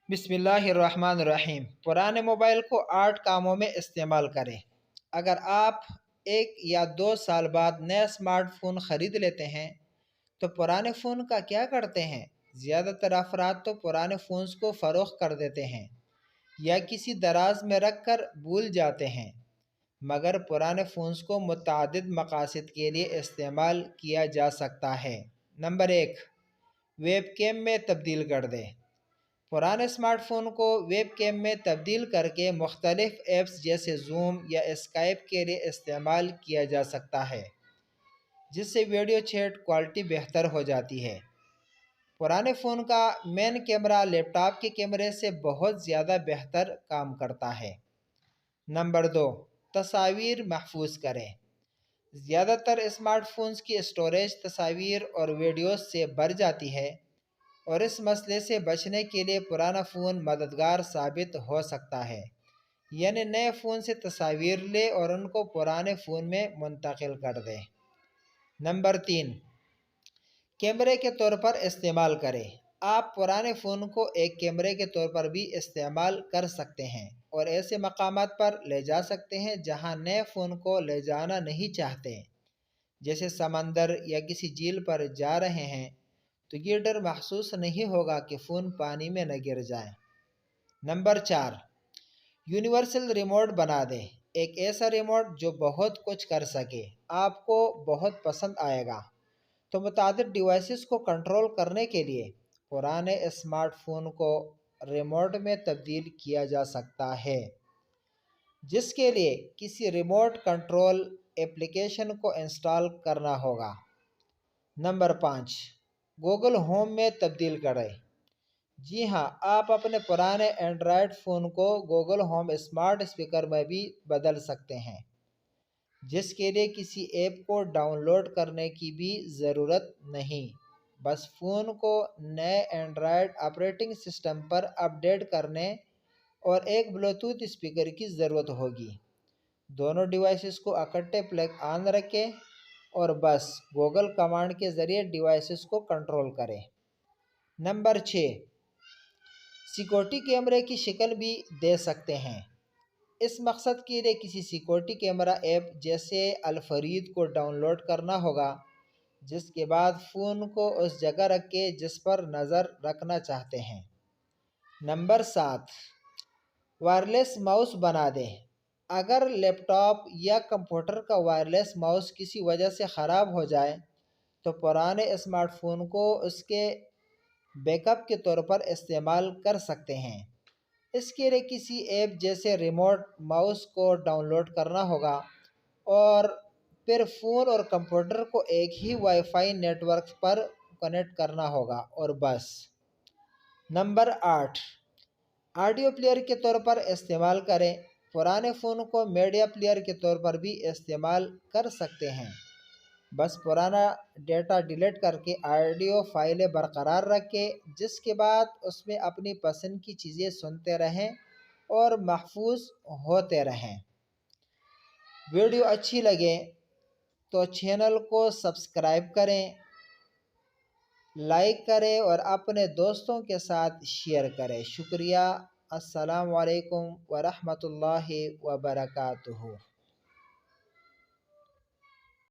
बिस्मिल्लाहिर्रहमानिर्रहीम। पुराने मोबाइल को 8 कामों में इस्तेमाल करें। अगर आप 1 या 2 साल बाद नया स्मार्टफोन ख़रीद लेते हैं तो पुराने फ़ोन का क्या करते हैं? ज़्यादातर अफराद तो पुराने फ़ोन्स को फ़रोख्त कर देते हैं या किसी दराज में रख कर भूल जाते हैं, मगर पुराने फ़ोन्स को मुतअद्दिद मकासद के लिए इस्तेमाल किया जा सकता है। नंबर 1, वेब कैम में तब्दील कर दें। पुराने स्मार्टफोन को वेब कैम में तब्दील करके मुख्तलिफ ऐप्स जैसे जूम या स्काइप के लिए इस्तेमाल किया जा सकता है, जिससे वीडियो चैट क्वालिटी बेहतर हो जाती है। पुराने फ़ोन का मेन कैमरा लैपटॉप के कैमरे से बहुत ज़्यादा बेहतर काम करता है। नंबर 2, तस्वीर महफूज करें। ज़्यादातर स्मार्टफोन्स की स्टोरेज तस्वीर और वीडियोज़ से भर जाती है और इस मसले से बचने के लिए पुराना फ़ोन मददगार साबित हो सकता है। यानी नए फ़ोन से तस्वीर ले और उनको पुराने फ़ोन में मुंतकिल कर दें। नंबर 3, कैमरे के तौर पर इस्तेमाल करें। आप पुराने फ़ोन को एक कैमरे के तौर पर भी इस्तेमाल कर सकते हैं और ऐसे मकामात पर ले जा सकते हैं जहां नए फ़ोन को ले जाना नहीं चाहते, जैसे समंदर या किसी झील पर जा रहे हैं, तो ये डर महसूस नहीं होगा कि फ़ोन पानी में न गिर जाए। नंबर 4, यूनिवर्सल रिमोट बना दें। एक ऐसा रिमोट जो बहुत कुछ कर सके, आपको बहुत पसंद आएगा। तो मुताबिक डिवाइसेस को कंट्रोल करने के लिए पुराने स्मार्टफोन को रिमोट में तब्दील किया जा सकता है, जिसके लिए किसी रिमोट कंट्रोल एप्लीकेशन को इंस्टॉल करना होगा। नंबर 5, गूगल होम में तब्दील करें। जी हाँ, आप अपने पुराने एंड्रॉयड फ़ोन को गूगल होम स्मार्ट स्पीकर में भी बदल सकते हैं, जिसके लिए किसी ऐप को डाउनलोड करने की भी ज़रूरत नहीं। बस फ़ोन को नए एंड्रॉयड ऑपरेटिंग सिस्टम पर अपडेट करने और एक ब्लूटूथ स्पीकर की ज़रूरत होगी। दोनों डिवाइसेस को इकट्ठे प्लग ऑन रखें और बस गूगल कमांड के ज़रिए डिवाइसेस को कंट्रोल करें। नंबर 6, सिक्योरिटी कैमरे की शक्ल भी दे सकते हैं। इस मकसद के लिए किसी सिक्योरिटी कैमरा ऐप जैसे अलफरीद को डाउनलोड करना होगा, जिसके बाद फ़ोन को उस जगह रखें जिस पर नज़र रखना चाहते हैं। नंबर 7, वायरलेस माउस बना दें। अगर लैपटॉप या कंप्यूटर का वायरलेस माउस किसी वजह से ख़राब हो जाए तो पुराने स्मार्टफोन को उसके बैकअप के तौर पर इस्तेमाल कर सकते हैं। इसके लिए किसी ऐप जैसे रिमोट माउस को डाउनलोड करना होगा और फिर फ़ोन और कंप्यूटर को एक ही वाईफाई नेटवर्क पर कनेक्ट करना होगा और बस। नंबर 8, ऑडियो प्लेयर के तौर पर इस्तेमाल करें। पुराने फ़ोन को मीडिया प्लेयर के तौर पर भी इस्तेमाल कर सकते हैं। बस पुराना डेटा डिलीट करके ऑडियो फाइलें बरकरार रखें, जिसके बाद उसमें अपनी पसंद की चीज़ें सुनते रहें और महफूज होते रहें। वीडियो अच्छी लगे तो चैनल को सब्सक्राइब करें, लाइक करें और अपने दोस्तों के साथ शेयर करें। शुक्रिया। अस्सलामु अलैकुम व रहमतुल्लाहि व बरकातुहू।